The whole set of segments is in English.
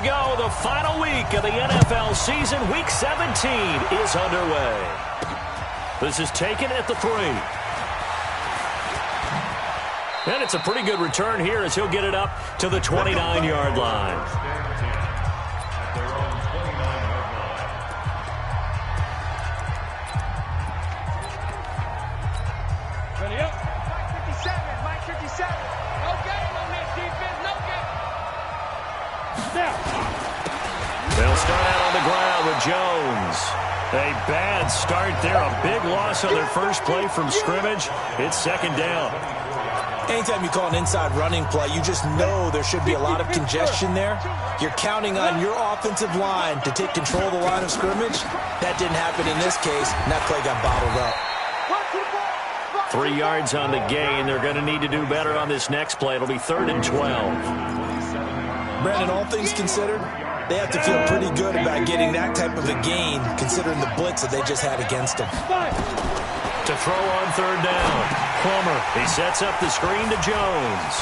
go. The final week of the NFL season, Week 17, is underway. This is taken at the 3. And it's a pretty good return here as he'll get it up to the 29-yard line. Ready up. Mike 57. Mike 57. No game on this defense. No game. Now. They'll start out on the ground with Jones. A bad start there. A big loss on their first play from scrimmage. It's second down. Anytime you call an inside running play, you just know there should be a lot of congestion there. You're counting on your offensive line to take control of the line of scrimmage. That didn't happen in this case, and that play got bottled up. 3 yards on the gain. They're going to need to do better on this next play. It'll be 3rd and 12. Brandon, all things considered, they have to feel pretty good about getting that type of a gain, considering the blitz that they just had against them. To throw on 3rd down, Plummer. He sets up the screen to Jones.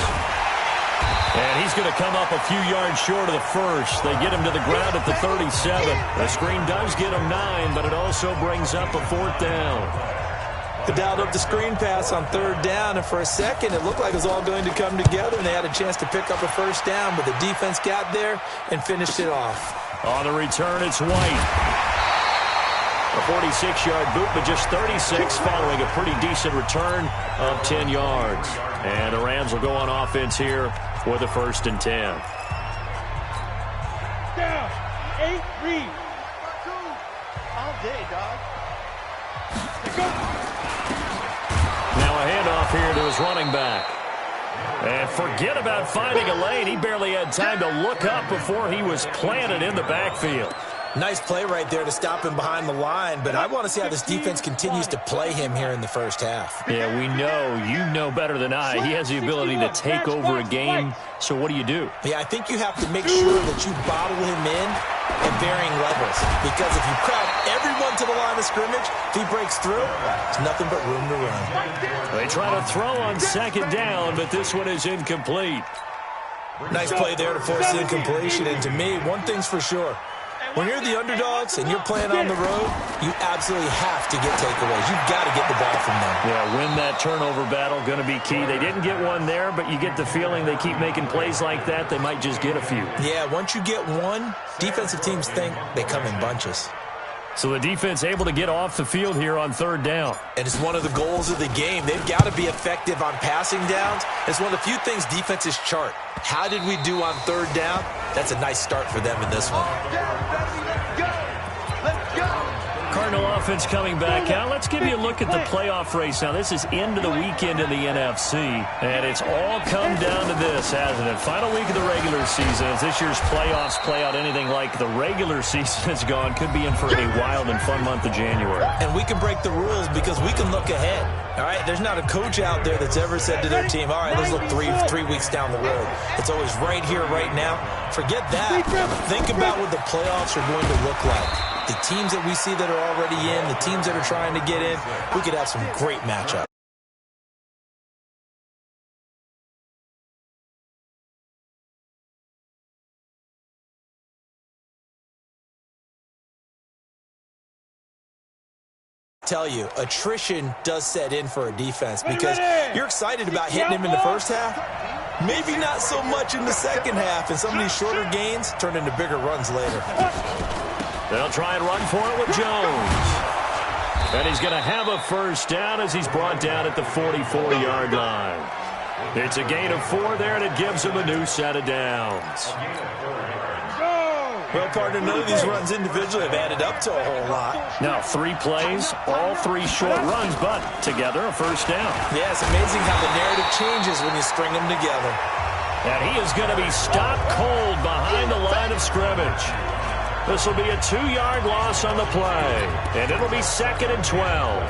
And he's going to come up a few yards short of the first. They get him to the ground at the 37. The screen does get him 9, but it also brings up a 4th down. They dialed up the screen pass on 3rd down, and for a second it looked like it was all going to come together, and they had a chance to pick up a 1st down, but the defense got there and finished it off. On the return, it's White. A 46-yard boot, but just 36 following a pretty decent return of 10 yards. And the Rams will go on offense here with a 1st and 10. Down. 8 read. All day, dog. Go. Now a handoff here to his running back. And forget about finding a lane. He barely had time to look up before he was planted in the backfield. Nice play right there to stop him behind the line, but I want to see how this defense continues to play him here in the first half. Yeah, we know. You know better than I. He has the ability to take over a game, so what do you do? Yeah, I think you have to make sure that you bottle him in at varying levels, because if you crowd everyone to the line of scrimmage, if he breaks through, there's nothing but room to run. They try to throw on 2nd down, but this one is incomplete. Nice play there to force the incompletion, and to me, one thing's for sure. When you're the underdogs and you're playing on the road, you absolutely have to get takeaways. You've got to get the ball from them. Yeah, win that turnover battle, going to be key. They didn't get one there, but you get the feeling they keep making plays like that, they might just get a few. Yeah, once you get one, defensive teams think they come in bunches. So the defense able to get off the field here on 3rd down. And it's one of the goals of the game. They've got to be effective on passing downs. It's one of the few things defenses chart. How did we do on 3rd down? That's a nice start for them in this one. Cardinal offense coming back out. Let's give you a look at the playoff race. Now, this is into the weekend in the NFC, and it's all come down to this, hasn't it? Final week of the regular season. As this year's playoffs play out anything like the regular season has gone, could be in for a wild and fun month of January. And we can break the rules because we can look ahead. All right, there's not a coach out there that's ever said to their team, all right, let's look three weeks down the road. It's always right here, right now. Forget that. Think about what the playoffs are going to look like. The teams that we see that are already in, the teams that are trying to get in, we could have some great matchups. Tell you, attrition does set in for a defense because you're excited about hitting him in the first half. Maybe not so much in the second half, and some of these shorter gains turn into bigger runs later. They'll try and run for it with Jones. And he's going to have a 1st down as he's brought down at the 44-yard line. It's a gain of 4 there, and it gives him a new set of downs. Well, partner, none of these runs individually have added up to a whole lot. Now, 3 plays, all 3 short runs, but together a 1st down. Yeah, it's amazing how the narrative changes when you string them together. And he is going to be stopped cold behind the line of scrimmage. This will be a 2-yard loss on the play, and it'll be 2nd and 12.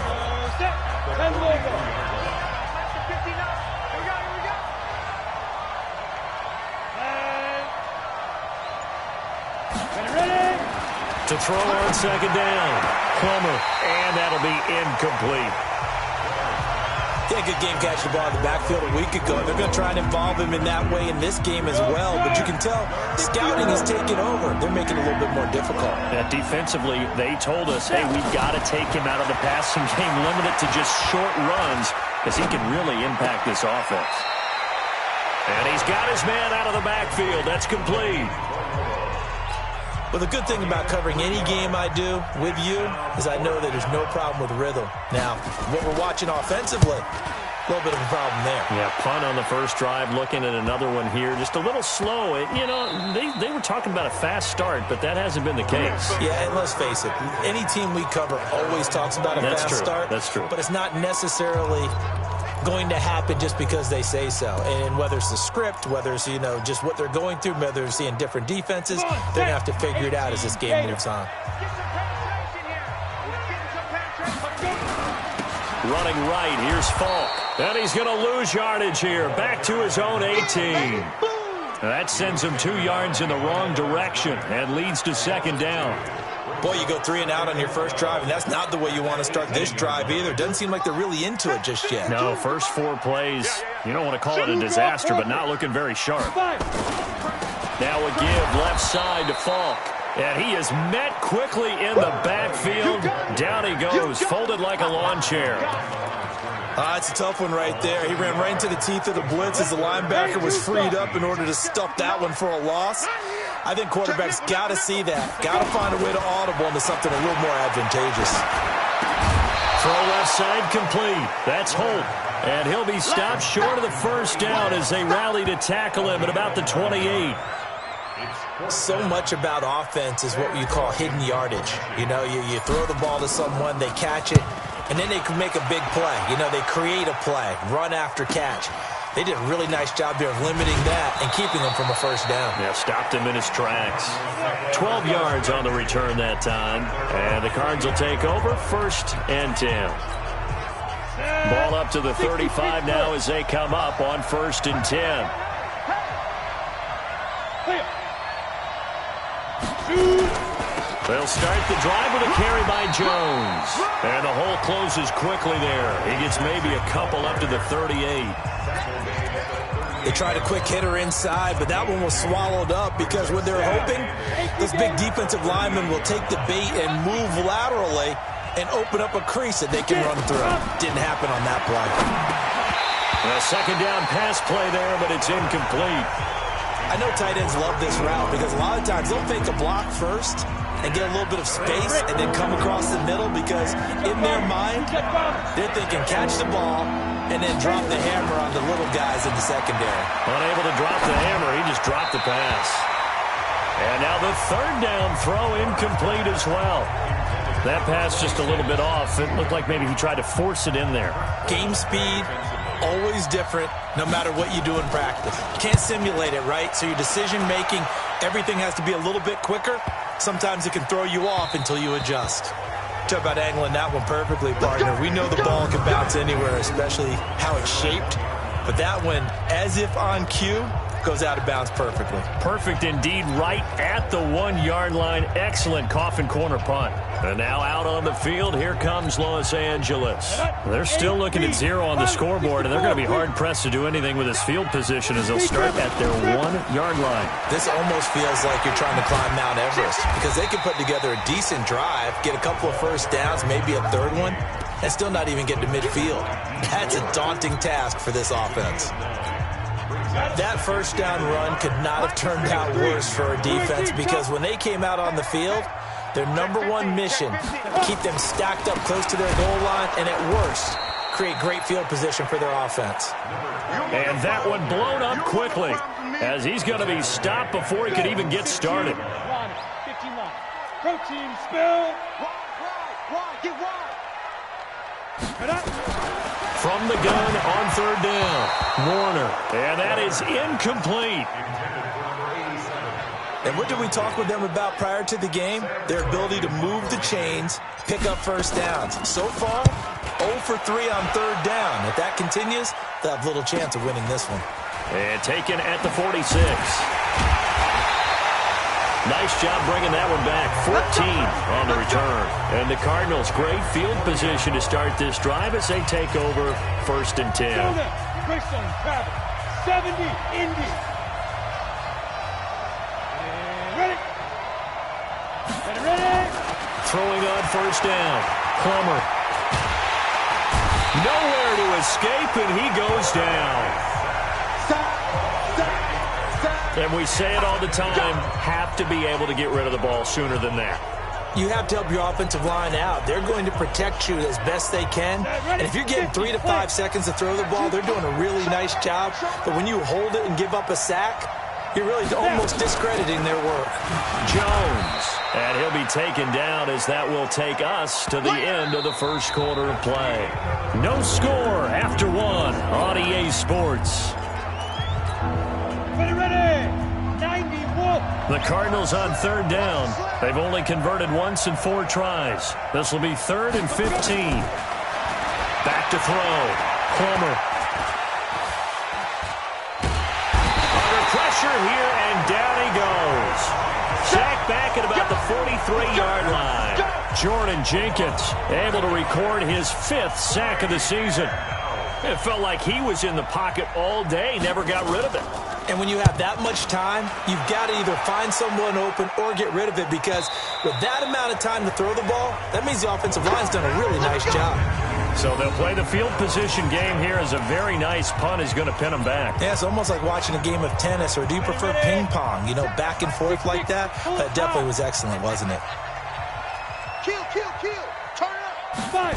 To throw on 2nd down, Plummer, and that'll be incomplete. He had a good game catching the ball in the backfield a week ago. They're going to try and involve him in that way in this game as well. But you can tell scouting is taking over. They're making it a little bit more difficult. Defensively, they told us, hey, we've got to take him out of the passing game, limit it to just short runs, because he can really impact this offense. And he's got his man out of the backfield. That's complete. Well, the good thing about covering any game I do with you is I know that there's no problem with rhythm. Now, what we're watching offensively, a little bit of a problem there. Yeah, punt on the first drive, looking at another one here. Just a little slow. You know, they were talking about a fast start, but that hasn't been the case. Yeah, and let's face it, any team we cover always talks about a fast start. That's true. But it's not necessarily going to happen just because they say so. And whether it's the script, whether it's, you know, just what they're going through, whether they're seeing different defenses, they're going to have to figure it out as this game moves on. Running right, here's Falk. And he's going to lose yardage here. Back to his own 18. That sends him 2 yards in the wrong direction and leads to second down. Boy, you go 3 and out on your first drive, and that's not the way you want to start this drive either. Doesn't seem like they're really into it just yet. No, first 4 plays, you don't want to call it a disaster, but not looking very sharp. Now a give left side to Falk. And he is met quickly in the backfield. Down he goes, folded like a lawn chair. It's a tough one right there. He ran right into the teeth of the blitz as the linebacker was freed up in order to stuff that one for a loss. I think quarterbacks got to see that. Got to find a way to audible into something a little more advantageous. Throw left side complete. That's Holt. And he'll be stopped short of the first down as they rally to tackle him at about the 28. So much about offense is what you call hidden yardage. You know, you throw the ball to someone, they catch it, and then they can make a big play. You know, they create a play, run after catch. They did a really nice job there of limiting that and keeping them from a first down. Yeah, stopped him in his tracks. 12 yards on the return that time. And the Cards will take over, 1st and 10. Ball up to the 35 now as they come up on 1st and 10. They'll start the drive with a carry by Jones. And the hole closes quickly there. He gets maybe a couple up to the 38. They tried a quick hitter inside, but that one was swallowed up because what they're hoping, this big defensive lineman will take the bait and move laterally and open up a crease that they can run through. Didn't happen on that play. A second down pass play there, but it's incomplete. I know tight ends love this route because a lot of times they'll fake a block first and get a little bit of space and then come across the middle because in their mind, they're thinking catch the ball and then drop the hammer on the little guys in the secondary. Unable to drop the hammer, he just dropped the pass. And now the 3rd down throw incomplete as well. That pass just a little bit off. It looked like maybe he tried to force it in there. Game speed, always different no matter what you do in practice. You can't simulate it, right? So your decision-making, everything has to be a little bit quicker. Sometimes it can throw you off until you adjust. Talk about angling that one perfectly, partner. We know the ball can bounce anywhere, especially how it's shaped. But that one, as if on cue, goes out of bounds perfectly. Perfect indeed, right at the 1-yard line. Excellent coffin corner punt. And now out on the field, here comes Los Angeles. They're still looking at 0 on the scoreboard, and they're going to be hard-pressed to do anything with this field position as they'll start at their 1-yard line. This almost feels like you're trying to climb Mount Everest because they can put together a decent drive, get a couple of first downs, maybe a 3rd one, and still not even get to midfield. That's a daunting task for this offense. That first down run could not have turned out worse for a defense because when they came out on the field, their #1 mission, keep them stacked up close to their goal line, and at worst, create great field position for their offense. And that one blown up quickly as he's going to be stopped before he could even get started. 15 line. Protein spill. Wide, get wide. From the gun on 3rd down, Warner. And that is incomplete. And what did we talk with them about prior to the game? Their ability to move the chains, pick up first downs. So far, 0 for 3 on 3rd down. If that continues, they'll have little chance of winning this one. And taken at the 46. Nice job bringing that one back. 14 on the return. And the Cardinals, great field position to start this drive as they take over 1st and 10. 70, Indy. Ready. Ready. Throwing on 1st down. Plummer. Nowhere to escape, and he goes down. And we say it all the time, have to be able to get rid of the ball sooner than that. You have to help your offensive line out. They're going to protect you as best they can. And if you're getting 3 to 5 seconds to throw the ball, they're doing a really nice job. But when you hold it and give up a sack, you're really almost discrediting their work. Jones. And he'll be taken down as that will take us to the end of the 1st quarter of play. No score after 1 on EA Sports. Ready. 90, the Cardinals on 3rd down. They've only converted once in 4 tries. This will be 3rd and 15. Back to throw. Plummer. Under pressure here, and down he goes. Sacked back at about the 43-yard line. Jordan Jenkins able to record his 5th sack of the season. It felt like he was in the pocket all day, never got rid of it. And when you have that much time, you've got to either find someone open or get rid of it, because with that amount of time to throw the ball, that means the offensive line's done a really nice job. So they'll play the field position game here as a very nice punt is going to pin them back. Yeah, it's almost like watching a game of tennis, or do you prefer ping pong? You know, back and forth like that? That definitely was excellent, wasn't it? Kill. Turn it up.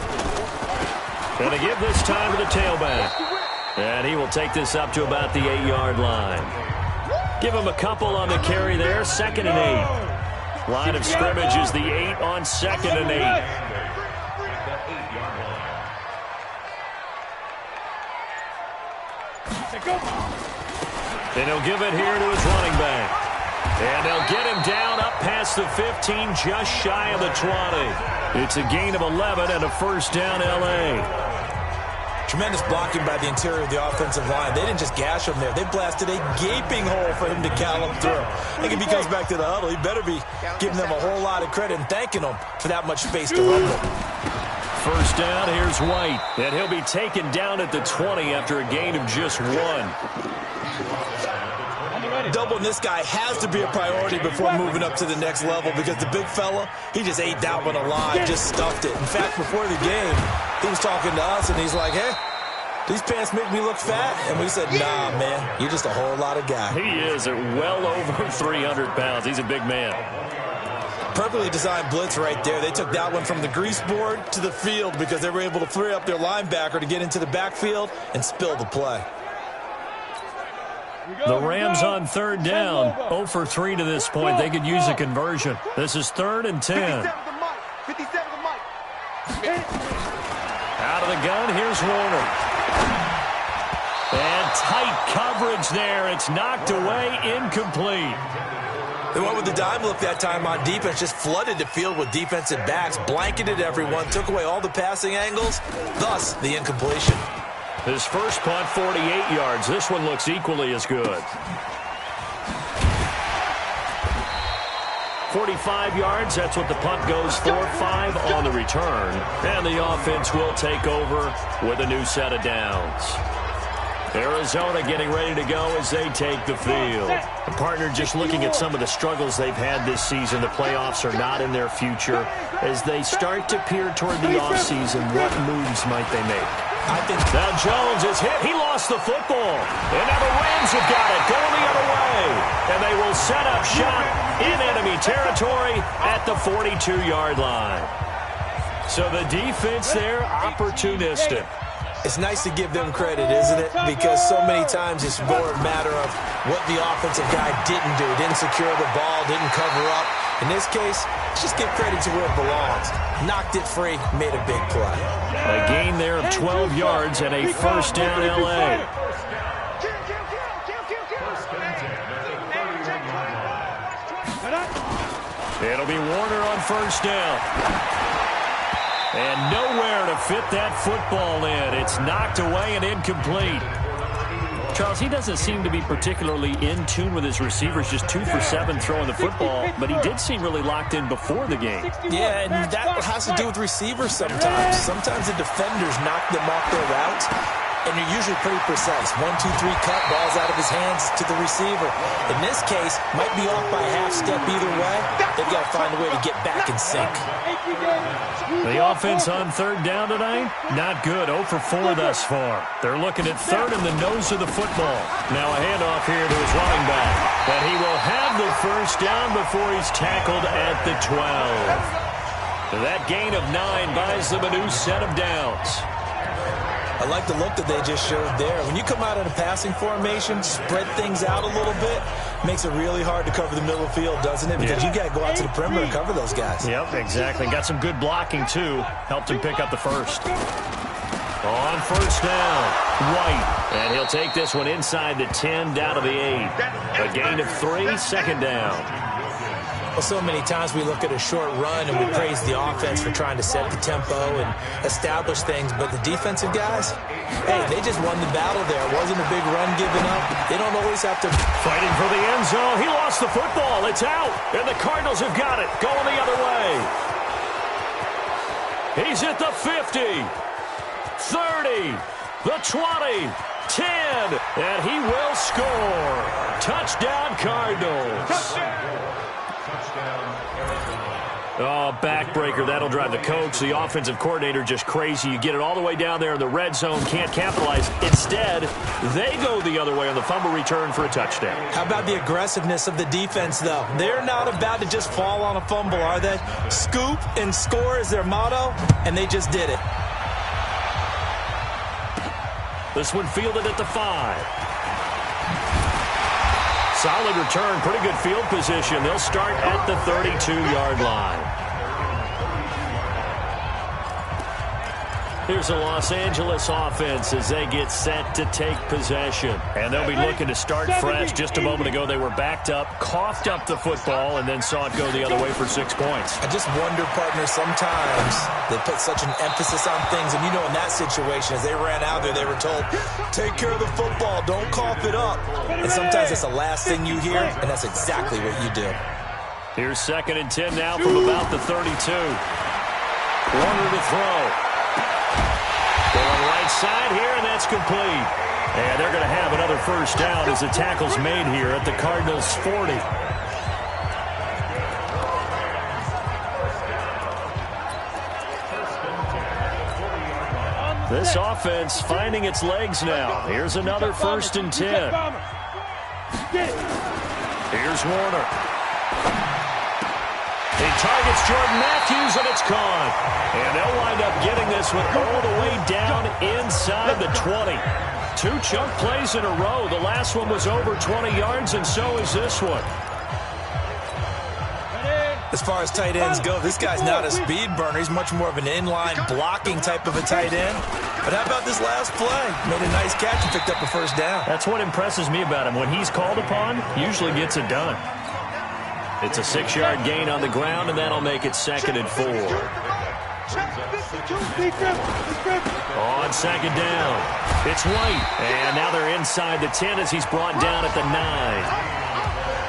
Going to give this time to the tailback. And he will take this up to about the 8-yard line. Give him a couple on the carry there. 2nd and 8. Line of scrimmage is the 8 on 2nd and 8. And he'll give it here to his running back. And they'll get him down up past the 15, just shy of the 20. It's a gain of 11 and a 1st down, LA. Tremendous blocking by the interior of the offensive line. They didn't just gash him there. They blasted a gaping hole for him to gallop through. I think if he comes back to the huddle, he better be giving them a whole lot of credit and thanking them for that much space to run with. 1st down, here's White. And he'll be taken down at the 20 after a gain of just 1. Doubling this guy has to be a priority before moving up to the next level, because the big fella, he just ate that one alive, just stuffed it. In fact, before the game, he was talking to us, and he's like, hey, these pants make me look fat. And we said, nah, man, you're just a whole lot of guy. He is at well over 300 pounds. He's a big man. Perfectly designed blitz right there. They took that one from the grease board to the field because they were able to free up their linebacker to get into the backfield and spill the play. The Rams on 3rd down, 0 for 3 to this point. They could use a conversion. This is 3rd and 10. 57 the mic. Out of the gun, here's Warner. And tight coverage there. It's knocked away, incomplete. They went with the dime look that time on defense, just flooded the field with defensive backs, blanketed everyone, took away all the passing angles, thus the incompletion. His first punt, 48 yards. This one looks equally as good. 45 yards, that's what the punt goes for. 5 on the return. And the offense will take over with a new set of downs. Arizona getting ready to go as they take the field. The partner just looking at some of the struggles they've had this season. The playoffs are not in their future. As they start to peer toward the offseason, what moves might they make? I think now Jones is hit. He lost the football. And now the Rams have got it going the other way. And they will set up shop in enemy territory at the 42-yard line. So the defense there, opportunistic. It's nice to give them credit, isn't it? Because so many times it's more a matter of what the offensive guy didn't do. Didn't secure the ball, didn't cover up. In this case, just give credit to where it belongs. Knocked it free, made a big play. A gain there of 12 yards and a first down, LA. It'll be Warner on first down. And nowhere to fit that football in. It's knocked away and incomplete. Charles, he doesn't seem to be particularly in tune with his receivers, just 2 for 7 throwing the football, but he did seem really locked in before the game. Yeah, and that has to do with receivers sometimes. Sometimes the defenders knock them off their routes, and you're usually pretty precise. 1, 2, 3 cut, balls out of his hands to the receiver. In this case, might be off by a half step either way. They've got to find a way to get back in sync. The offense on third down tonight, not good. 0 for 4 thus far. They're looking at third in the nose of the football. Now a handoff here to his running back. But he will have the first down before he's tackled at the 12. That gain of 9 buys them a new set of downs. I like the look that they just showed there. When you come out in a passing formation, spread things out a little bit, makes it really hard to cover the middle of the field, doesn't it? Because you got to go out to the perimeter and cover those guys. Yep, exactly. Got some good blocking, too. Helped him pick up the first. On first down, White. And he'll take this one inside the 10, down to the 8. A gain of 3, second down. Well, so many times we look at a short run and we praise the offense for trying to set the tempo and establish things, but the defensive guys, hey, they just won the battle there. It wasn't a big run given up. They don't always have to. Fighting for the end zone. He lost the football. It's out. And the Cardinals have got it. Going the other way. He's at the 50, 30, the 20, 10, and he will score. Touchdown, Cardinals. Oh, backbreaker. That'll drive the coach, the offensive coordinator, just crazy. You get it all the way down there in the red zone, can't capitalize. Instead, they go the other way on the fumble return for a touchdown. How about the aggressiveness of the defense, though? They're not about to just fall on a fumble, are they? Scoop and score is their motto, and they just did it. This one fielded at the 5. Solid return, pretty good field position. They'll start at the 32-yard line. Here's the Los Angeles offense as they get set to take possession. And they'll be looking to start fresh. Just a moment ago, they were backed up, coughed up the football, and then saw it go the other way for 6 points. I just wonder, partner, sometimes they put such an emphasis on things. And, you know, in that situation, as they ran out there, they were told, take care of the football, don't cough it up. And sometimes that's the last thing you hear, and that's exactly what you do. Here's 2nd and 10 now from about the 32. Warner to throw. Going right side here, and that's complete. And they're going to have another first down as the tackle's made here at the Cardinals' 40. This offense finding its legs now. Here's another 1st and 10. Here's Warner. He targets Jordan Matthews, and it's caught. And they'll wind up getting this one all the way down inside the 20. 2 chunk plays in a row. The last one was over 20 yards, and so is this one. As far as tight ends go, this guy's not a speed burner. He's much more of an inline blocking type of a tight end. But how about this last play? Made a nice catch and picked up a first down. That's what impresses me about him. When he's called upon, usually gets it done. It's a 6-yard gain on the ground, and that'll make it 2nd and 4. On 2nd down, it's White. And now they're inside the 10 as he's brought down at the 9.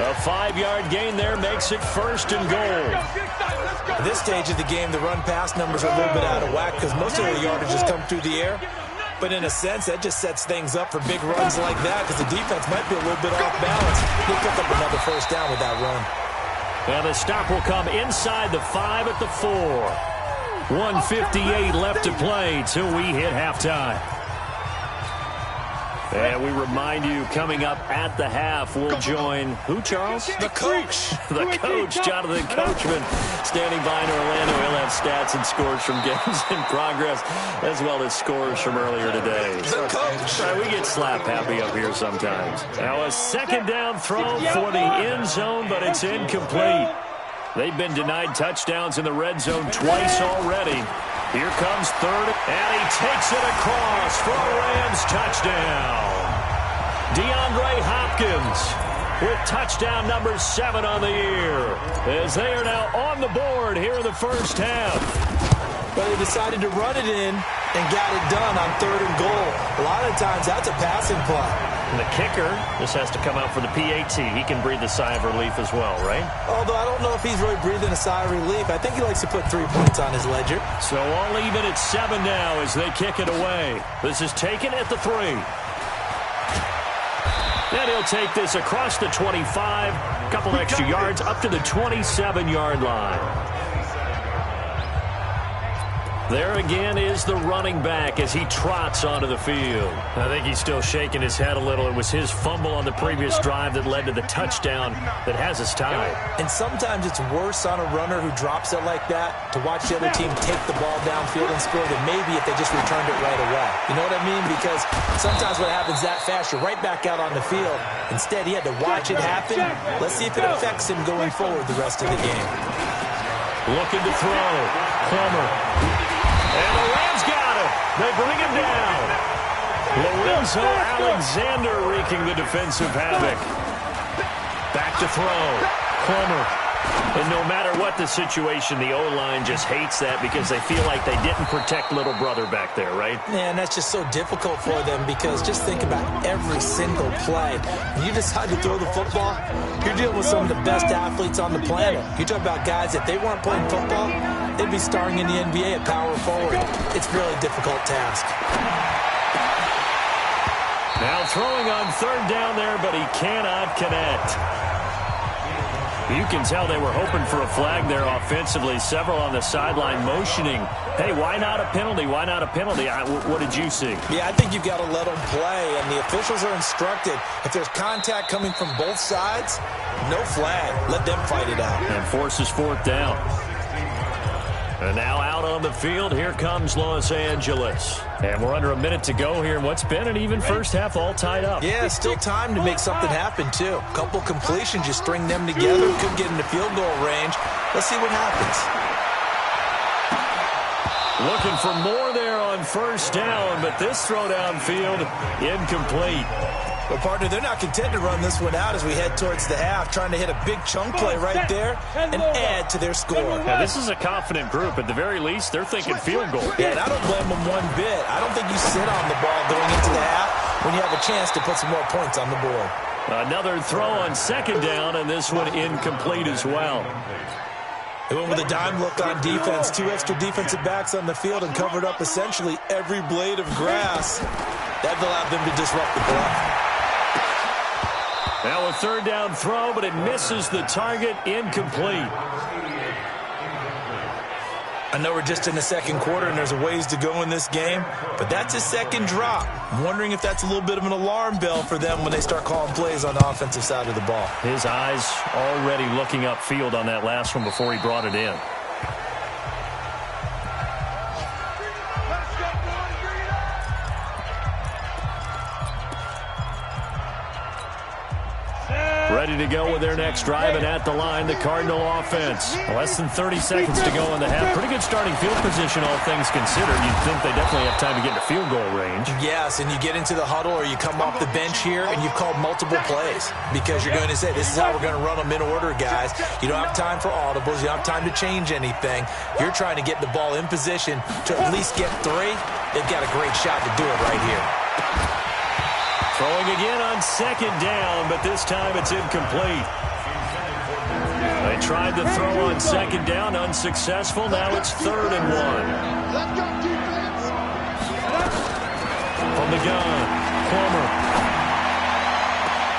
A 5-yard gain there makes it 1st and goal. At this stage of the game, the run-pass numbers are a little bit out of whack because most of the yardage has come through the air. But in a sense, that just sets things up for big runs like that because the defense might be a little bit off balance. He'll pick up another first down with that run. And the stop will come inside the 5 at the 4. 1:58 left to play till we hit halftime. And we remind you, coming up at the half, we'll join who, Charles? The coach. The coach, Jonathan Coachman, standing by in Orlando. He'll have stats and scores from games in progress, as well as scores from earlier today. The coach. We get slap happy up here sometimes. Now a 2nd down throw for the end zone, but it's incomplete. They've been denied touchdowns in the red zone twice already. Here comes 3rd, and he takes it across for a Rams touchdown. DeAndre Hopkins with touchdown number 7 on the year, as they are now on the board here in the first half. But they decided to run it in and got it done on 3rd and goal. A lot of times that's a passing play. And the kicker, this has to come out for the PAT. He can breathe a sigh of relief as well, right? Although I don't know if he's really breathing a sigh of relief. I think he likes to put 3 points on his ledger. So all even at 7 now as they kick it away. This is taken at the 3. And he'll take this across the 25. A couple extra yards up to the 27-yard line. There again is the running back as he trots onto the field. I think he's still shaking his head a little. It was his fumble on the previous drive that led to the touchdown that has us tied. And sometimes it's worse on a runner who drops it like that to watch the other team take the ball downfield and score than maybe if they just returned it right away. You know what I mean? Because sometimes what happens that fast, you're right back out on the field. Instead, he had to watch it happen. Let's see if it affects him going forward the rest of the game. Looking to throw. Plummer. And the Rams got him. They bring him down. Lorenzo Alexander wreaking the defensive havoc. Back to throw. Plummer. And no matter what the situation, the O-line just hates that because they feel like they didn't protect little brother back there, right? Yeah, and that's just so difficult for them because just think about every single play. When you decide to throw the football, you're dealing with some of the best athletes on the planet. You talk about guys, if they weren't playing football, they'd be starring in the NBA at power forward. It's a really difficult task. Now throwing on 3rd down there, but he cannot connect. You can tell they were hoping for a flag there offensively. Several on the sideline motioning. Hey, why not a penalty? Why not a penalty? What did you see? Yeah, I think you've got to let them play, and the officials are instructed. If there's contact coming from both sides, no flag. Let them fight it out. And forces 4th down. And now out on the field, here comes Los Angeles. And we're under a minute to go here in what's been an even first half, all tied up. Yeah, still time to make something happen, too. A couple completions, you string them together, could get into field goal range. Let's see what happens. Looking for more there on 1st down, but this throw downfield, incomplete. Well, partner, they're not content to run this one out as we head towards the half, trying to hit a big chunk play right there and add to their score. Now, this is a confident group. At the very least, they're thinking field goal. Yeah, and I don't blame them one bit. I don't think you sit on the ball going into the half when you have a chance to put some more points on the board. Another throw on 2nd down, and this one incomplete as well. They went with a dime look on defense. 2 extra defensive backs on the field and covered up essentially every blade of grass. That allowed them to disrupt the play. Now a 3rd down throw, but it misses the target, incomplete. I know we're just in the 2nd quarter and there's a ways to go in this game, but that's his 2nd drop. I'm wondering if that's a little bit of an alarm bell for them when they start calling plays on the offensive side of the ball. His eyes already looking upfield on that last one before he brought it in. Ready to go with their next drive, and at the line, the Cardinal offense. Less than 30 seconds to go in the half. Pretty good starting field position, all things considered. You'd think they definitely have time to get to field goal range. Yes, and you get into the huddle or you come off the bench here and you've called multiple plays because you're going to say, this is how we're going to run them in order, guys. You don't have time for audibles. You don't have time to change anything. You're trying to get the ball in position to at least get 3. They've got a great shot to do it right here. Throwing again on 2nd down, but this time it's incomplete. They tried to throw on 2nd down, unsuccessful. Now it's 3rd and 1. Let's go, defense. From the gun, Plummer.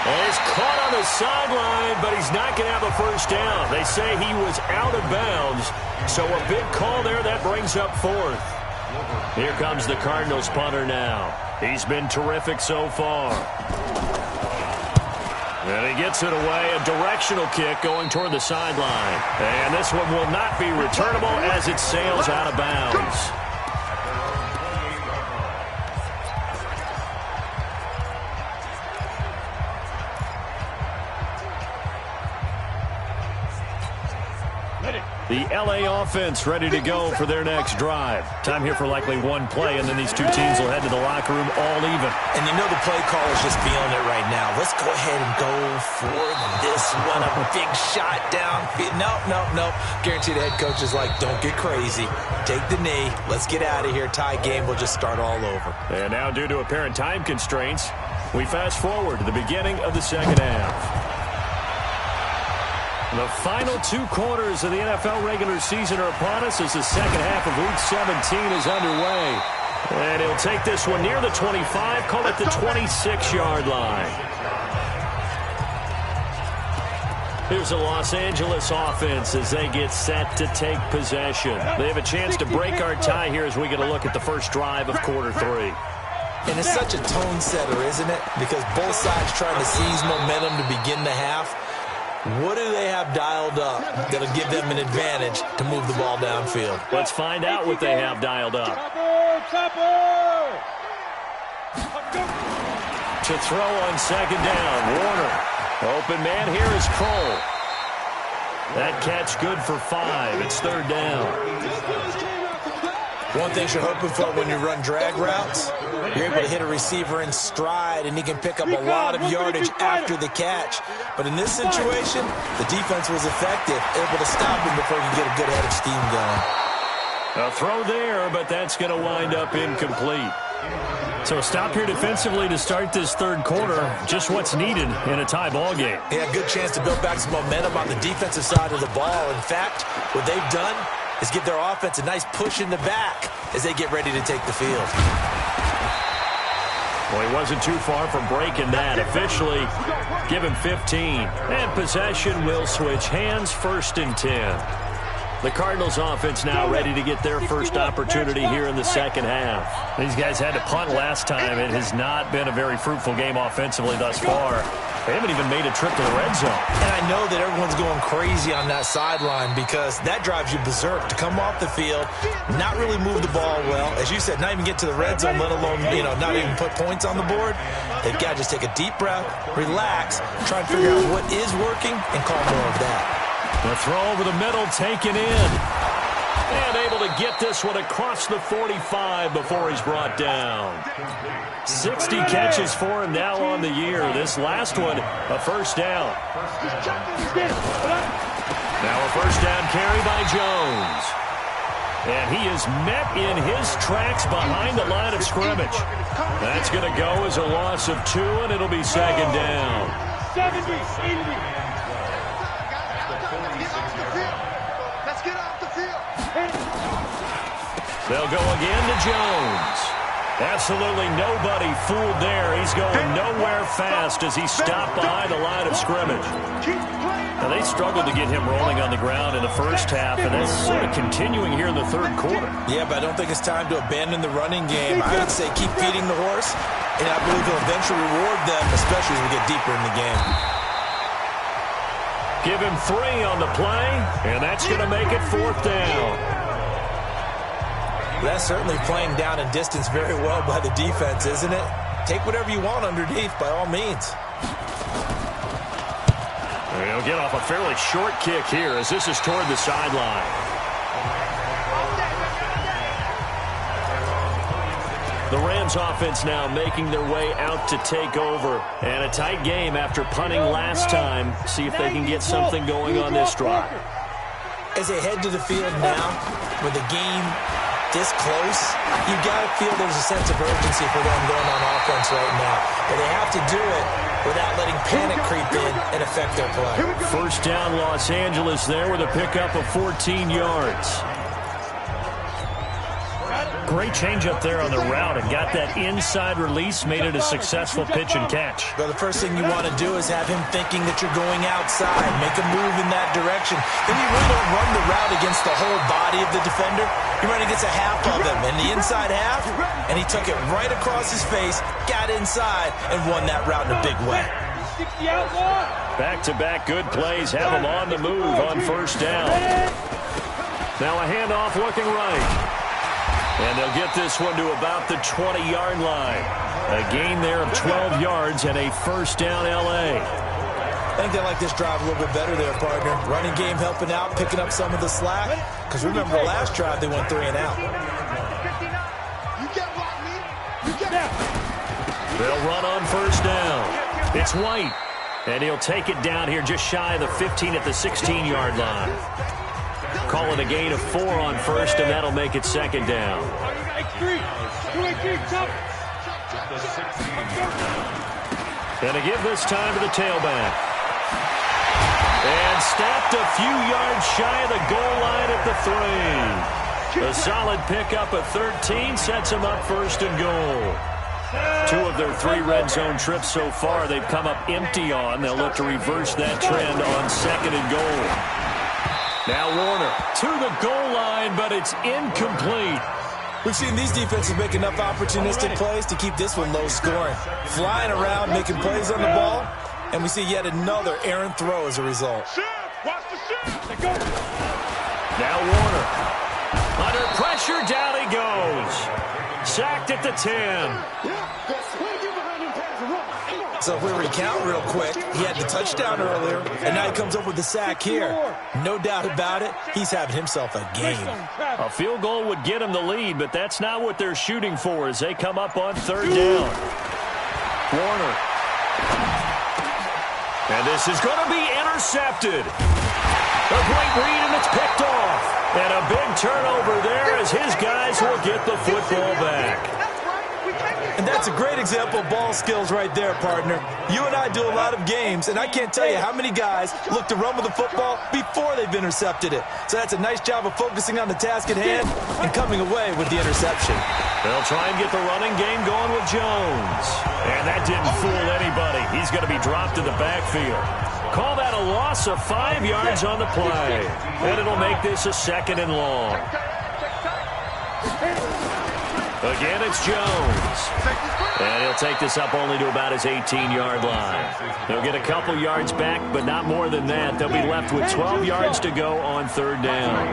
And he's caught on the sideline, but he's not going to have a 1st down. They say he was out of bounds, so a big call there. That brings up 4th. Here comes the Cardinals punter now. He's been terrific so far. And he gets it away, a directional kick going toward the sideline. And this one will not be returnable as it sails out of bounds. The LA offense ready to go for their next drive. Time here for likely one play, and then these two teams will head to the locker room all even. And you know the play call is just feeling it right now. Let's go ahead and go for this one. A big shot down. No. Guaranteed the head coach is like, don't get crazy. Take the knee. Let's get out of here. Tie game. We'll just start all over. And now due to apparent time constraints, We fast forward to the beginning of the second half. The final 2 quarters of the NFL regular season are upon us as the second half of Week 17 is underway. And he'll take this one near the 25, call it the 26-yard line. Here's the Los Angeles offense as they get set to take possession. They have a chance to break our tie here as we get a look at the first drive of quarter 3. And it's such a tone setter, isn't it? Because both sides trying to seize momentum to begin the half. What do they have dialed up that'll give them an advantage to move the ball downfield? Let's find out what they have dialed up. To throw on second down, Warner. Open man here is Cole. That catch good for 5. It's third down. One thing you're hoping for when you run drag routes, you're able to hit a receiver in stride, and he can pick up a lot of yardage after the catch. But in this situation, the defense was effective, able to stop him before he can get a good head of steam going. A throw there, but that's going to wind up incomplete. So a stop here defensively to start this third quarter. Just what's needed in a tie ball game. Yeah, good chance to build back some momentum on the defensive side of the ball. In fact, what they've done is give their offense a nice push in the back as they get ready to take the field. Well, he wasn't too far from breaking that. Officially, give him 15. And possession will switch hands, 1st and 10. The Cardinals offense now ready to get their first opportunity here in the second half. These guys had to punt last time. It has not been a very fruitful game offensively thus far. They haven't even made a trip to the red zone. And I know that everyone's going crazy on that sideline because that drives you berserk to come off the field, not really move the ball well. As you said, not even get to the red zone, let alone, not even put points on the board. They've got to just take a deep breath, relax, try and figure out what is working, and call more of that. The throw over the middle taken in. And able to get this one across the 45 before he's brought down. 60 catches for him now on the year. This last one, a first down. Now a first down carry by Jones. And he is met in his tracks behind the line of scrimmage. That's going to go as a loss of 2, and it'll be second down. 70, 80. Let's get off the field. They'll go again to Jones. Absolutely nobody fooled there. He's going nowhere fast as he stopped behind the line of scrimmage. Now, they struggled to get him rolling on the ground in the first half, and that's sort of continuing here in the third quarter. Yeah, but I don't think it's time to abandon the running game. I would say keep feeding the horse, and I believe he'll eventually reward them, especially as we get deeper in the game. Give him 3 on the play, and that's going to make it 4th down. That's certainly playing down and distance very well by the defense, isn't it? Take whatever you want underneath, by all means. He'll get off a fairly short kick here as this is toward the sideline. The Rams offense now making their way out to take over. And a tight game after punting last time. See if they can get something going on this drive. As they head to the field now, with the game this close, you've got to feel there's a sense of urgency for them going on offense right now. But they have to do it without letting panic creep in and affect their play. First down, Los Angeles there with a pickup of 14 yards. Great change up there on the route and got that inside release, made it a successful pitch and catch. Well, the first thing you want to do is have him thinking that you're going outside, make a move in that direction. Then you really don't run the route against the whole body of the defender. You're running against a half of him, and the inside half, and he took it right across his face, got inside, and won that route in a big way. Back-to-back good plays have him on the move on first down. Now a handoff looking right. And they'll get this one to about the 20-yard line. A gain there of 12 yards and a first down L.A. I think they like this drive a little bit better there, partner. Running game helping out, picking up some of the slack. Because remember the last drive, they went 3 and out. They'll run on first down. It's White. And he'll take it down here just shy of the 15 at the 16-yard line. Calling a gain of 4 on first, and that'll make it second down. And to give this time to the tailback. And snapped a few yards shy of the goal line at the 3. A solid pickup of 13 sets them up first and goal. 2 of their 3 red zone trips so far they've come up empty on. They'll look to reverse that trend on second and goal. Now Warner to the goal line, but it's incomplete. We've seen these defenses make enough opportunistic plays to keep this one low scoring. Flying around, making plays on the ball, and we see yet another errant throw as a result. Now Warner. Under pressure, down he goes. Sacked at the 10. So if we recount real quick, he had the touchdown earlier, and now he comes up with the sack here. No doubt about it, he's having himself a game. A field goal would get him the lead, but that's not what they're shooting for as they come up on third down. Warner. And this is going to be intercepted. A great read, and it's picked off. And a big turnover there as his guys will get the football back. And that's a great example of ball skills right there, partner. You and I do a lot of games, and I can't tell you how many guys look to run with the football before they've intercepted it. So that's a nice job of focusing on the task at hand and coming away with the interception. They'll try and get the running game going with Jones. And that didn't fool anybody. He's going to be dropped in the backfield. Call that a loss of 5 yards on the play. And it'll make this a second and long. Again, it's Jones. And he'll take this up only to about his 18-yard line. They'll get a couple yards back, but not more than that. They'll be left with 12 yards to go on third down.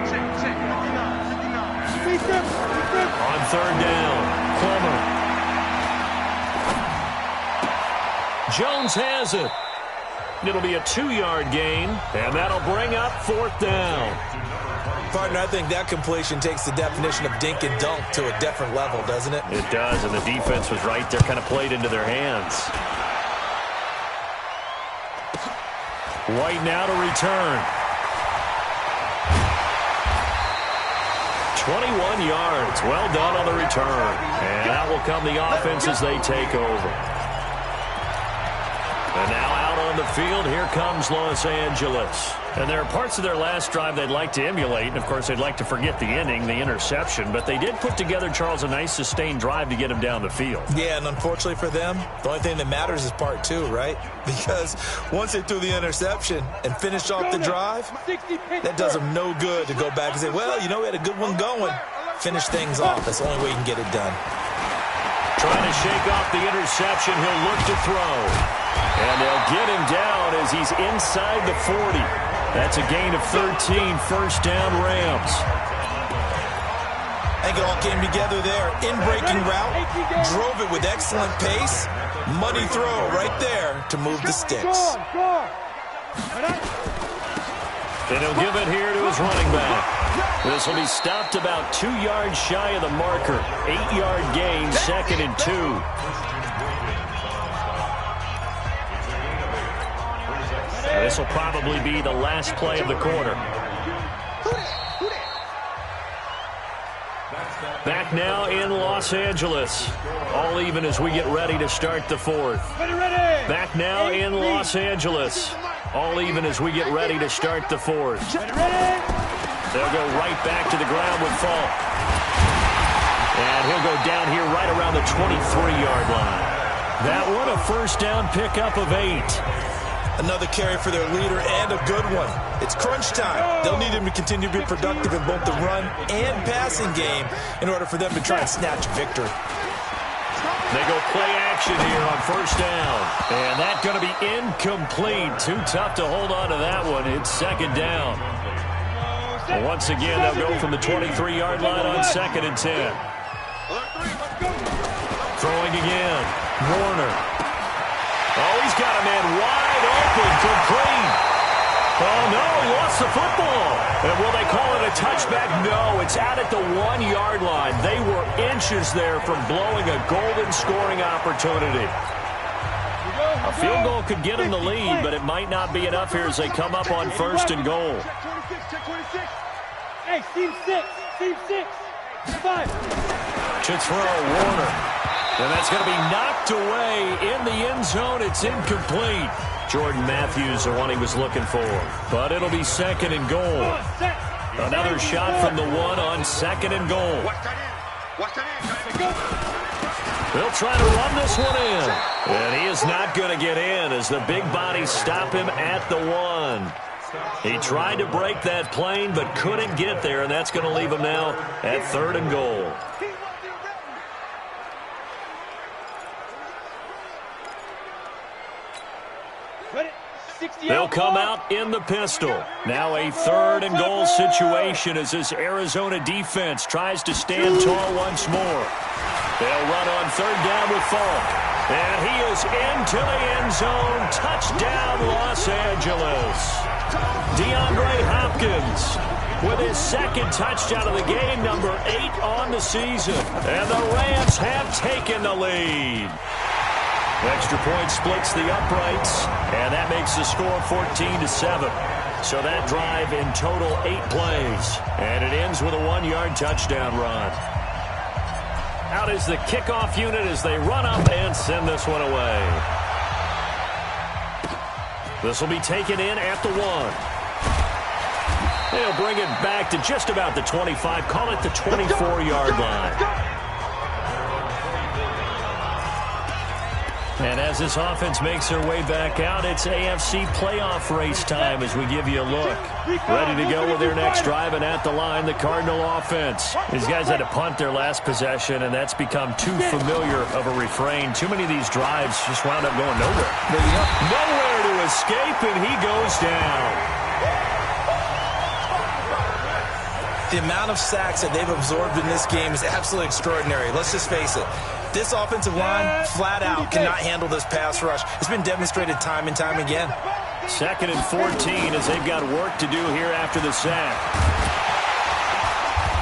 On third down, Plummer. Jones has it. It'll be a 2-yard gain, and that'll bring up fourth down. Partner, I think that completion takes the definition of dink and dunk to a different level, doesn't it? It does, and the defense was right there, kind of played into their hands. White now to return. 21 yards. Well done on the return. And out will come the offense as they take over. And now out on the field, here comes Los Angeles. And there are parts of their last drive they'd like to emulate. And, of course, they'd like to forget the ending, the interception. But they did put together, Charles, a nice sustained drive to get him down the field. Yeah, and unfortunately for them, the only thing that matters is part 2, right? Because once they threw the interception and finished off the drive, that does them no good to go back and say, well, you know, we had a good one going. Finish things off. That's the only way you can get it done. Trying to shake off the interception. He'll look to throw. And they'll get him down as he's inside the 40. That's a gain of 13, first down Rams. I think it all came together there. In-breaking route, drove it with excellent pace. Money throw right there to move the sticks. And he'll give it here to his running back. This will be stopped about 2 yards shy of the marker. 8-yard gain, second and 2. This will probably be the last play of the quarter. Back now in Los Angeles. All even as we get ready to start the fourth. Back now in Los Angeles. All even as we get ready to start the fourth. They'll go right back to the ground with Falk. And he'll go down here right around the 23-yard line. That one a first down pickup of 8. Another carry for their leader and a good one. It's crunch time. They'll need him to continue to be productive in both the run and passing game in order for them to try and snatch victory. They go play action here on first down. And that's going to be incomplete. Too tough to hold on to that one. It's second down. And once again, they'll go from the 23-yard line on second and 10. Throwing again. Warner. Oh, he's got a man wide open, complete. Oh, no, he lost the football. And will they call it a touchback? No, it's out at the 1-yard line. They were inches there from blowing a golden scoring opportunity. A field goal could get them the lead, but it might not be enough here as they come up on first and goal. Hey, team 6, 5. To throw, Warner. And that's going to be knocked away in the end zone. It's incomplete. Jordan Matthews, the one he was looking for. But it'll be 2nd and goal. Another shot from the one on 2nd and goal. They'll try to run this one in. And he is not going to get in as the big bodies stop him at the 1. He tried to break that plane but couldn't get there, and that's going to leave him now at 3rd and goal. They'll come out in the pistol. Now a 3rd and goal situation as this Arizona defense tries to stand tall once more. They'll run on 3rd down with Falk. And he is into the end zone. Touchdown, Los Angeles. DeAndre Hopkins with his 2nd touchdown of the game, number 8 on the season. And the Rams have taken the lead. Extra point splits the uprights, and that makes the score 14-7. So that drive in total 8 plays, and it ends with a 1-yard touchdown run. Out is the kickoff unit as they run up and send this one away. This will be taken in at the 1. They'll bring it back to just about the 25, call it the 24-yard line. And as this offense makes their way back out, it's AFC playoff race time as we give you a look. Ready to go with their next drive, and at the line, the Cardinal offense. These guys had to punt their last possession, and that's become too familiar of a refrain. Too many of these drives just wound up going nowhere. Nowhere to escape, and he goes down. The amount of sacks that they've absorbed in this game is absolutely extraordinary. Let's just face it. This offensive line, flat out, cannot handle this pass rush. It's been demonstrated time and time again. 2nd and 14 as they've got work to do here after the sack.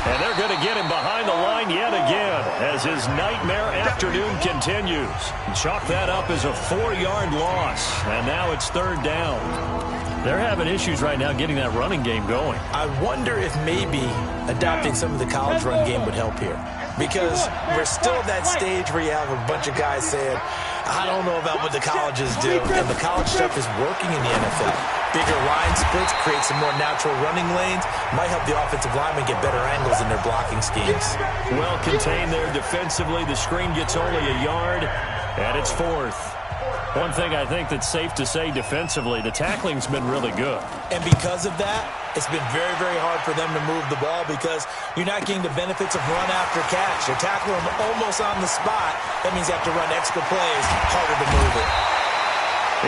And they're going to get him behind the line yet again as his nightmare afternoon continues. Chalk that up as a 4-yard loss, and now it's 3rd down. They're having issues right now getting that running game going. I wonder if maybe adopting some of the college run game would help here. Because we're still at that stage where you have a bunch of guys saying, I don't know about what the colleges do. And the college stuff is working in the NFL. Bigger line splits, create some more natural running lanes. Might help the offensive linemen get better angles in their blocking schemes. Well contained there defensively. The screen gets only a yard, and it's 4th. One thing I think that's safe to say defensively, the tackling's been really good. And because of that, it's been very, very hard for them to move the ball because you're not getting the benefits of run after catch. You're tackling them almost on the spot. That means you have to run extra plays, harder to move it.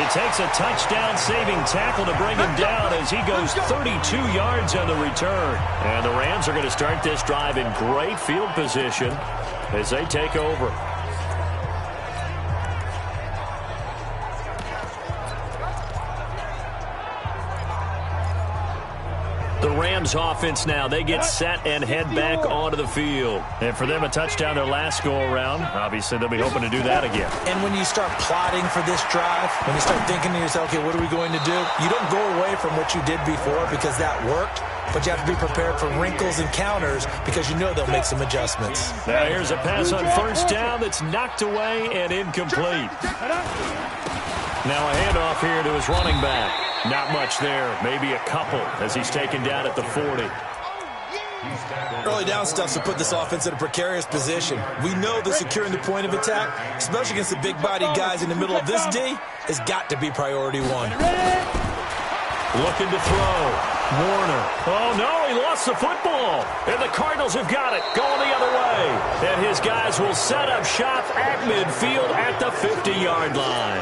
It takes a touchdown-saving tackle to bring him down as he goes 32 yards on the return. And the Rams are going to start this drive in great field position as they take over. The Rams offense now, they get set and head back onto the field. And for them, a touchdown their last go-around. Obviously, they'll be hoping to do that again. And when you start plotting for this drive, when you start thinking to yourself, okay, what are we going to do? You don't go away from what you did before because that worked, but you have to be prepared for wrinkles and counters because you know they'll make some adjustments. Now here's a pass on 1st down that's knocked away and incomplete. Now a handoff here to his running back. Not much there, maybe a couple as he's taken down at the 40. Early down stuff to put this offense in a precarious position. We know that securing the point of attack, especially against the big-bodied guys in the middle of this D, has got to be priority 1. Looking to throw. Warner. Oh, no, he lost the football. And the Cardinals have got it, going the other way. And his guys will set up shop at midfield at the 50-yard line.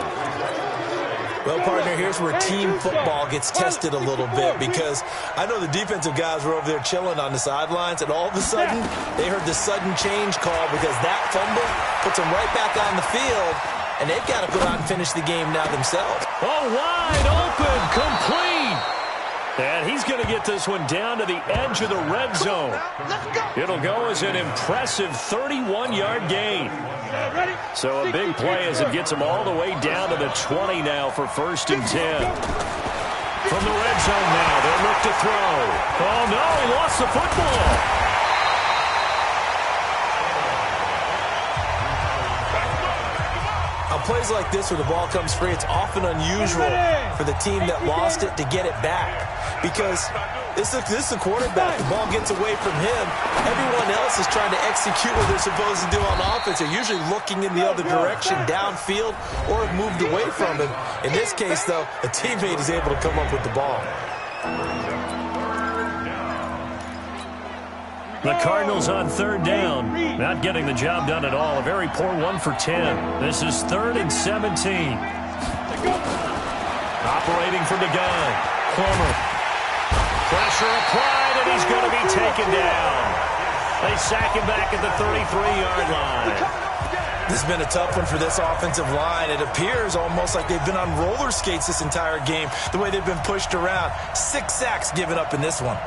Well, partner, here's where team football gets tested a little bit because I know the defensive guys were over there chilling on the sidelines, and all of a sudden, they heard the sudden change call because that fumble puts them right back on the field, and they've got to go out and finish the game now themselves. Oh, wide open, complete. And he's going to get this one down to the edge of the red zone. It'll go as an impressive 31-yard gain. So a big play as it gets him all the way down to the 20 now for 1st and 10. From the red zone now, they'll look to throw. Oh, no, he lost the football. plays like this where the ball comes free, it's often unusual for the team that lost it to get it back. Because this is a quarterback. The ball gets away from him. Everyone else is trying to execute what they're supposed to do on offense. They're usually looking in the other direction, downfield, or have moved away from him. In this case, though, a teammate is able to come up with the ball. The Cardinals on third down. Not getting the job done at all. A very poor 1 for 10. This is 3rd and 17. Operating from the gun. Plummer. Pressure applied, and he's going to be taken down. They sack him back at the 33-yard line. This has been a tough one for this offensive line. It appears almost like they've been on roller skates this entire game, the way they've been pushed around. 6 sacks given up in this one.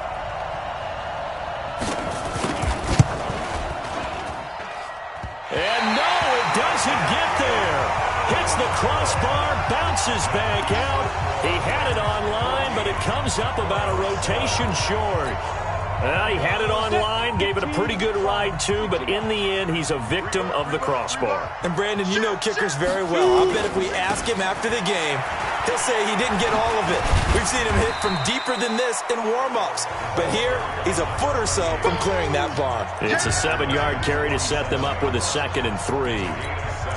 And no, it doesn't get there. Hits the crossbar, bounces back out. He had it online, but it comes up about a rotation short. He had it online, gave it a pretty good ride too, but in the end, he's a victim of the crossbar. And Brandon, you know kickers very well. I bet if we ask him after the game, he'll say he didn't get all of it. We've seen him hit from deeper than this in warm-ups. But here, he's a foot or so from clearing that bar. It's a 7-yard carry to set them up with a 2nd and 3.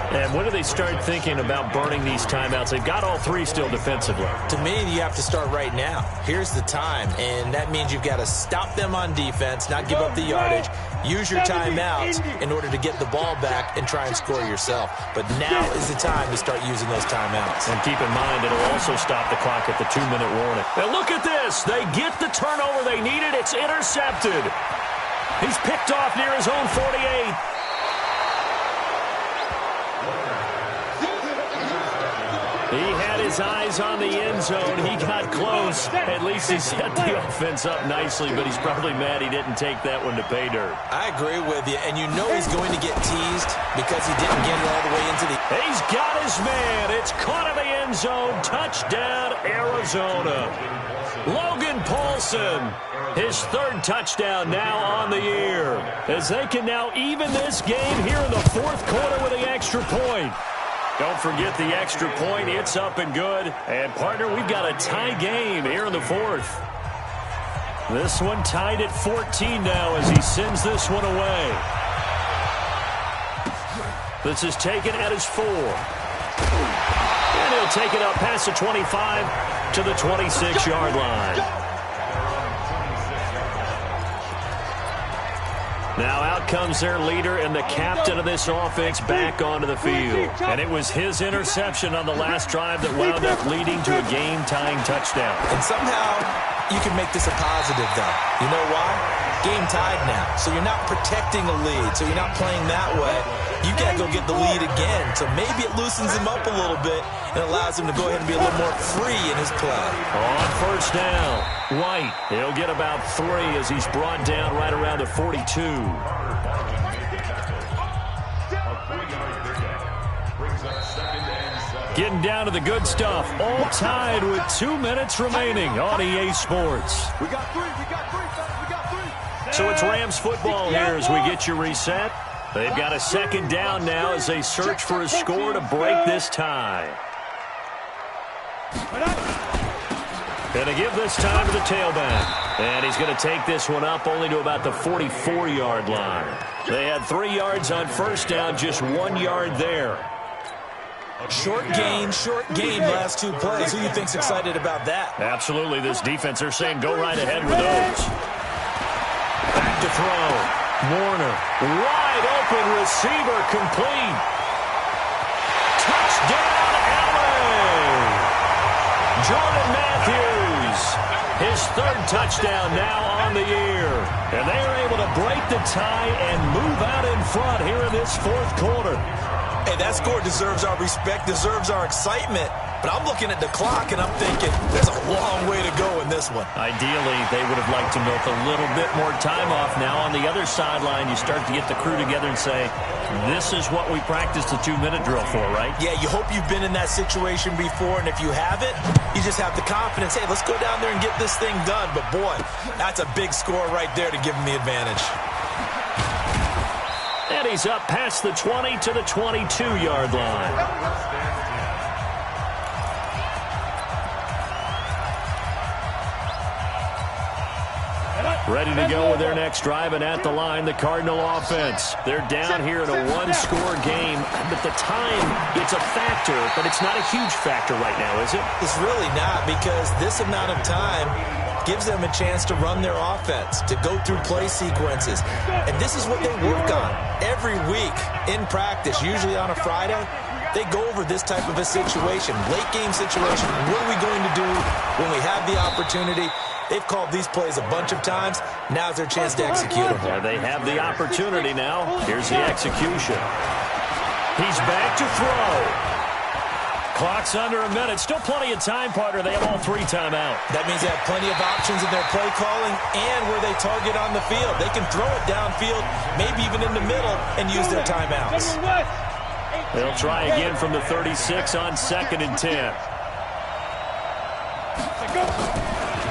And when do they start thinking about burning these timeouts? They've got all 3 still defensively. To me, you have to start right now. Here's the time, and that means you've got to stop them on defense, not give up the yardage, use your timeouts in order to get the ball back and try and score yourself. But now is the time to start using those timeouts. And keep in mind, it'll also stop the clock at the 2-minute warning. And look at this. They get the turnover they needed. It's intercepted. He's picked off near his own 48. He had his eyes on the end zone. He got close. At least he set the offense up nicely, but he's probably mad he didn't take that one to pay dirt. I agree with you, and you know he's going to get teased because he didn't get it all the way into the... He's got his man. It's caught in the end zone. Touchdown, Arizona. Logan Paulson, his 3rd touchdown now on the year, as they can now even this game here in the 4th quarter with the extra point. Don't forget the extra point. It's up and good. And, partner, we've got a tie game here in the 4th. This one tied at 14 now as he sends this one away. This is taken at his 4. And he'll take it up past the 25 to the 26-yard line. Now out comes their leader and the captain of this offense back onto the field. And it was his interception on the last drive that wound up leading to a game-tying touchdown. And somehow you can make this a positive, though. You know why? Game tied now. So you're not protecting a lead. So you're not playing that way. You got to go get the lead again. So maybe it loosens him up a little bit and allows him to go ahead and be a little more free in his play. On 1st down, White. He'll get about 3 as he's brought down right around the 42. Getting down to the good stuff. All tied with 2 minutes remaining on EA Sports. We got 3. So it's Rams football here as we get you reset. They've got a 2nd down now as they search for a score to break this tie. Going to give this time to the tailback. And he's going to take this one up only to about the 44-yard line. They had 3 yards on 1st down, just 1 yard there. Short gain, last 2 plays. Who do you think's excited about that? Absolutely. This defense, they're saying go right ahead with those. Back to throw. Warner, wide open receiver, complete. Touchdown, LA. Jordan Matthews, his 3rd touchdown now on the year. And they are able to break the tie and move out in front here in this 4th quarter. Hey, that score deserves our respect, deserves our excitement. But I'm looking at the clock, and I'm thinking there's a long way to go in this one. Ideally, they would have liked to milk a little bit more time off. Now, on the other sideline, you start to get the crew together and say, this is what we practiced the 2-minute drill for, right? Yeah, you hope you've been in that situation before, and if you haven't, you just have the confidence, hey, let's go down there and get this thing done. But, boy, that's a big score right there to give them the advantage. And he's up past the 20 to the 22-yard line. Ready to go with their next drive, and at the line, the Cardinal offense. They're down here in a one-score game, but the time, it's a factor, but it's not a huge factor right now, is it? It's really not, because this amount of time gives them a chance to run their offense, to go through play sequences. And this is what they work on every week in practice, usually on a Friday. They go over this type of a situation, late-game situation. What are we going to do when we have the opportunity? They've called these plays a bunch of times. Now's their chance to execute them. Yeah, they have the opportunity now. Here's the execution. He's back to throw. Clock's under a minute. Still plenty of time, partner. They have all 3 timeouts. That means they have plenty of options in their play calling and where they target on the field. They can throw it downfield, maybe even in the middle, and use their timeouts. They'll try again from the 36 on 2nd and 10.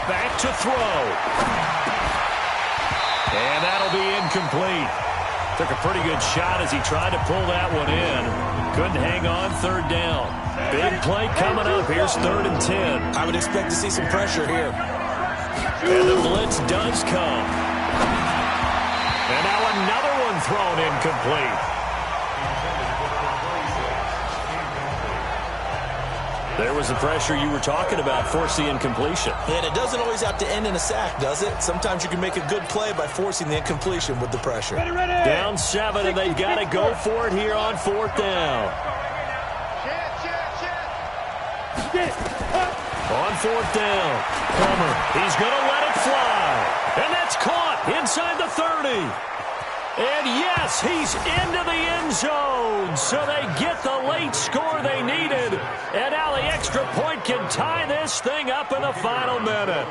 Back to throw. And that'll be incomplete. Took a pretty good shot as he tried to pull that one in. Couldn't hang on 3rd down. Big play coming up. Here's 3rd and 10. I would expect to see some pressure here. And the blitz does come. And now another one thrown incomplete. There was the pressure you were talking about, force the incompletion. And it doesn't always have to end in a sack, does it? Sometimes you can make a good play by forcing the incompletion with the pressure. Down 7, and they've got to go for it here on 4th down. On 4th down, Plummer, he's going to let it fly. And that's caught inside the 30. And yes, he's into the end zone. So they get the late score they needed. And now the extra point can tie this thing up in the final minute.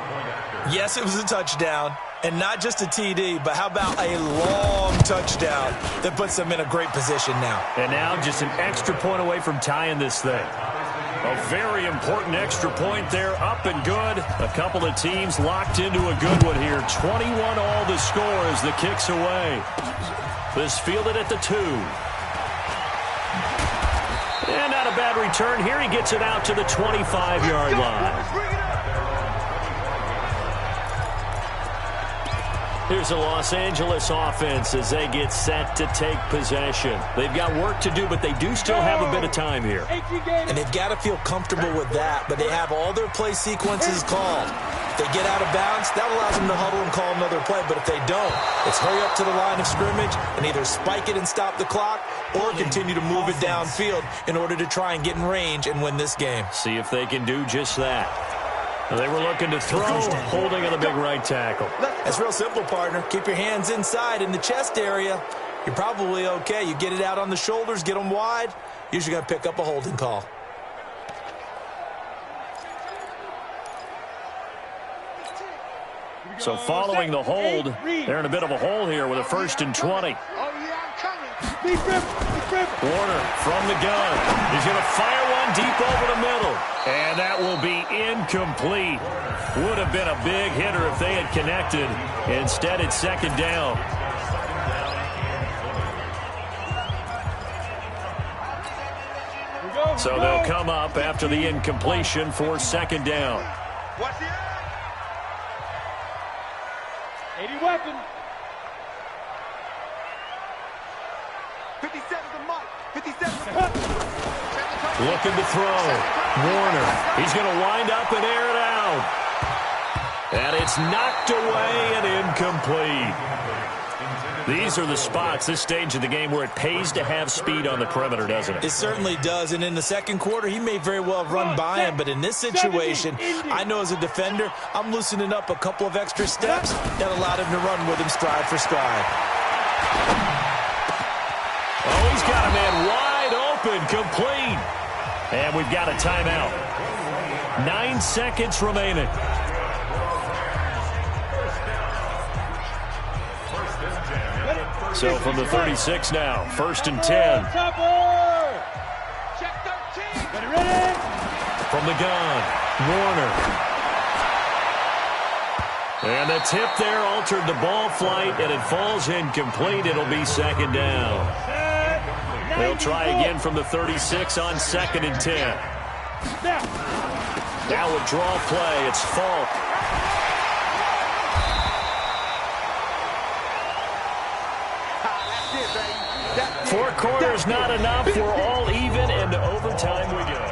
Yes, it was a touchdown. And not just a TD, but how about a long touchdown that puts them in a great position now. And now just an extra point away from tying this thing. A very important extra point there, up and good. A couple of teams locked into a good one here. 21 all the score as the kick's away. This fielded at the 2. And not a bad return here. He gets it out to the 25-yard line. Here's the Los Angeles offense as they get set to take possession. They've got work to do, but they do still have a bit of time here. And they've got to feel comfortable with that, but they have all their play sequences called. If they get out of bounds, that allows them to huddle and call another play, but if they don't, it's hurry up to the line of scrimmage and either spike it and stop the clock or continue to move it downfield in order to try and get in range and win this game. See if they can do just that. They were looking to throw, holding on the big right tackle. That's real simple, partner. Keep your hands inside in the chest area. You're probably okay. You get it out on the shoulders, get them wide. Usually going to pick up a holding call. So following the hold, they're in a bit of a hole here with a 1st and 20. Warner from the gun. He's going to fire one deep over the middle. And that will be incomplete. Would have been a big hitter if they had connected. Instead, it's 2nd down. So they'll come up after the incompletion for 2nd down. 80 weapon. 57's the mark. 57's the mark. Looking to throw. Warner. He's going to wind up and air it out. And it's knocked away and incomplete. These are the spots, this stage of the game, where it pays to have speed on the perimeter, doesn't it? It certainly does. And in the 2nd quarter, he may very well run by him. But in this situation, I know as a defender, I'm loosening up a couple of extra steps that allowed him to run with him stride for stride. Oh, he's got a man wide open, complete. And we've got a timeout. 9 seconds remaining. So from the 36 now, 1st and 10. From the gun, Warner. And the tip there altered the ball flight, and it falls incomplete. It'll be second down. They'll try again from the 36 on 2nd and 10. Now a draw play. It's Falk. Four quarters not enough. We're all even, and to overtime we go.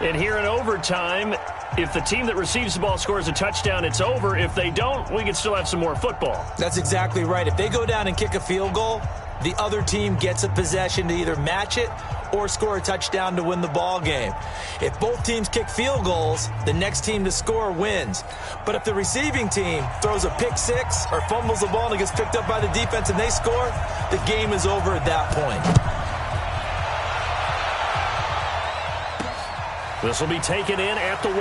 And here in overtime, if the team that receives the ball scores a touchdown, it's over. If they don't, we can still have some more football. That's exactly right. If they go down and kick a field goal, the other team gets a possession to either match it or score a touchdown to win the ball game. If both teams kick field goals, the next team to score wins. But if the receiving team throws a pick six or fumbles the ball and it gets picked up by the defense and they score, the game is over at that point. This will be taken in at the 1.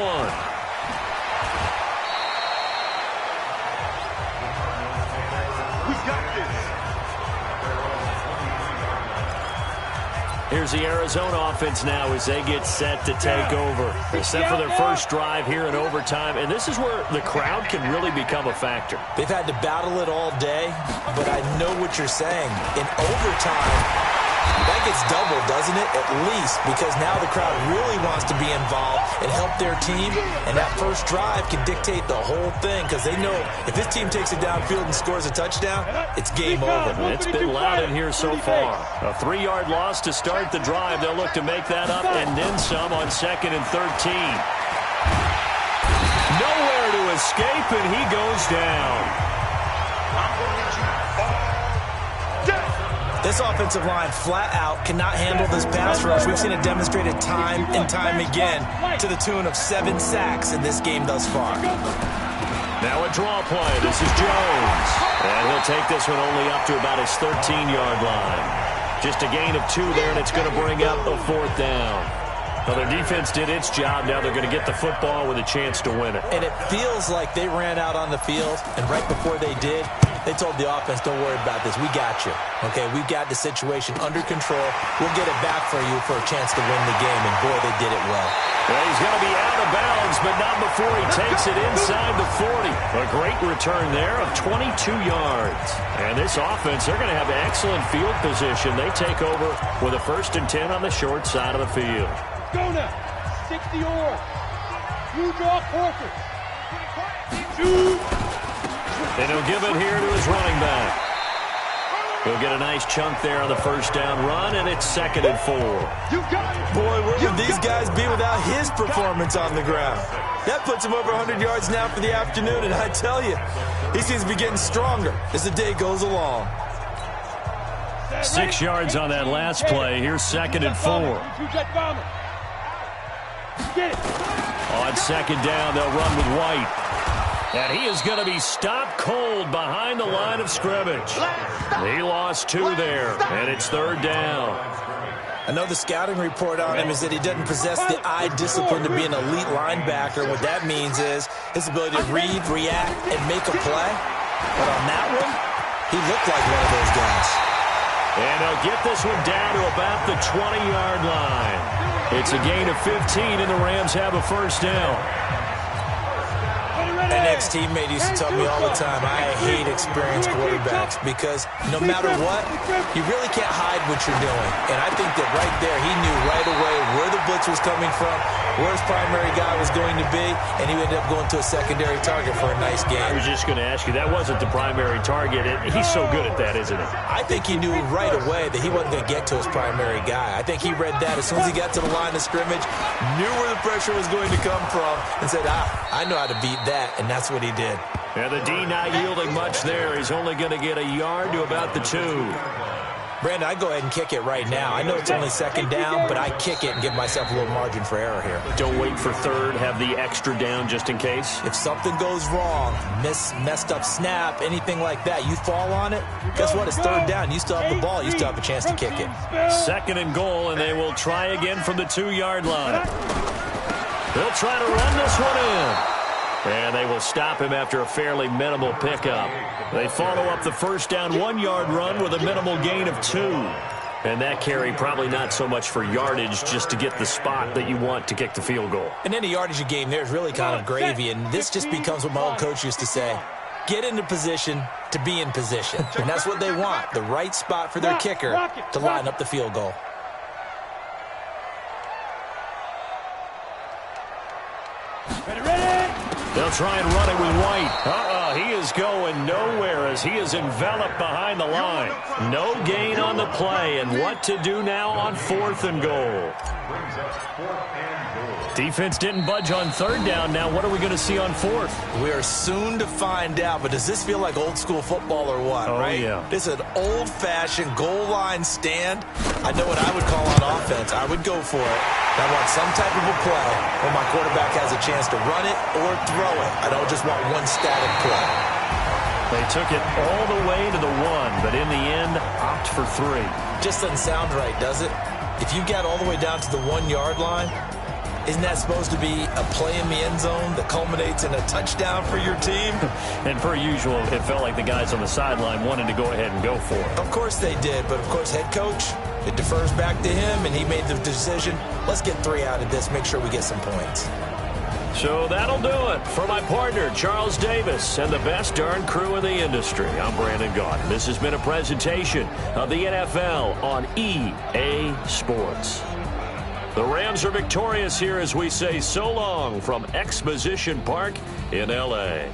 Here's the Arizona offense now as they get set to take over. They're set for their first drive here in overtime, and this is where the crowd can really become a factor. They've had to battle it all day, but I know what you're saying. In overtime, that gets doubled, doesn't it? At least, because now the crowd really wants to be involved and help their team, and that first drive can dictate the whole thing because they know if this team takes it downfield and scores a touchdown, it's game over. It's been loud in here so far. A 3-yard loss to start the drive. They'll look to make that up and then some on 2nd and 13. Nowhere to escape, and he goes down. This offensive line flat out cannot handle this pass rush. We've seen it demonstrated time and time again to the tune of 7 sacks in this game thus far. Now a draw play. This is Jones. And he'll take this one only up to about his 13-yard line. Just a gain of 2 there, and it's going to bring up a 4th down. Well, their defense did its job. Now they're going to get the football with a chance to win it. And it feels like they ran out on the field, and right before they did, they told the offense, don't worry about this. We got you. Okay, we've got the situation under control. We'll get it back for you for a chance to win the game, and boy, they did it well. Well, he's going to be out of bounds, but not before he takes it inside the 40. A great return there of 22 yards. And this offense, they're going to have excellent field position. They take over with a 1st and 10 on the short side of the field. Go now. 60 or. You draw quarter. And he'll give it here to his running back. He'll get a nice chunk there on the 1st down run, and it's 2nd and 4. Boy, where would these guys be without his performance on the ground? That puts him over 100 yards now for the afternoon, and I tell you, he seems to be getting stronger as the day goes along. 6 yards on that last play. Here's 2nd and 4. On 2nd down, they'll run with White. And he is going to be stopped cold behind the line of scrimmage. He lost 2 there, and it's 3rd down. I know the scouting report on him is that he doesn't possess the eye discipline to be an elite linebacker. What that means is his ability to read, react, and make a play. But on that one, he looked like one of those guys. And they'll get this one down to about the 20-yard line. It's a gain of 15, and the Rams have a 1st down. An ex-teammate used to tell me all the time, I hate experienced quarterbacks because no matter what, you really can't hide what you're doing. And I think that right there, he knew right away where the blitz was coming from, where his primary guy was going to be, and he ended up going to a secondary target for a nice game. I was just going to ask you, that wasn't the primary target. He's so good at that, isn't he? I think he knew right away that he wasn't going to get to his primary guy. I think he read that as soon as he got to the line of scrimmage, knew where the pressure was going to come from, and said, I know how to beat that. And that's what he did. And the D not yielding much there. He's only going to get a yard to about the 2. Brandon, I go ahead and kick it right now. I know it's only 2nd down, but I kick it and give myself a little margin for error here. Don't wait for 3rd. Have the extra down just in case. If something goes wrong, messed up snap, anything like that, you fall on it, guess what? It's 3rd down. You still have the ball. You still have a chance to kick it. 2nd and goal, and they will try again from the 2-yard line. They'll try to run this one in. And they will stop him after a fairly minimal pickup. They follow up the 1st down 1-yard run with a minimal gain of 2. And that carry probably not so much for yardage, just to get the spot that you want to kick the field goal. And any yardage game there is really kind of gravy, and this just becomes what my old coach used to say. Get into position to be in position. And that's what they want, the right spot for their kicker to line up the field goal. They'll try and run it with White. He is going nowhere as he is enveloped behind the line. No gain on the play, and what to do now on 4th and goal. Defense didn't budge on 3rd down. Now what are we going to see on 4th? We are soon to find out, but does this feel like old school football or what, right? Yeah. This is an old-fashioned goal line stand. I know what I would call on offense. I would go for it. I want some type of a play where my quarterback has a chance to run it or throw it. I don't just want one static play. They took it all the way to the 1, but in the end, opt for 3. Just doesn't sound right, does it? If you got all the way down to the 1-yard line, isn't that supposed to be a play in the end zone that culminates in a touchdown for your team? And per usual, it felt like the guys on the sideline wanted to go ahead and go for it. Of course they did, but of course head coach, it defers back to him, and he made the decision. Let's get 3 out of this, make sure we get some points. So that'll do it for my partner, Charles Davis, and the best darn crew in the industry. I'm Brandon Gaudin. This has been a presentation of the NFL on EA Sports. The Rams are victorious here as we say so long from Exposition Park in L.A.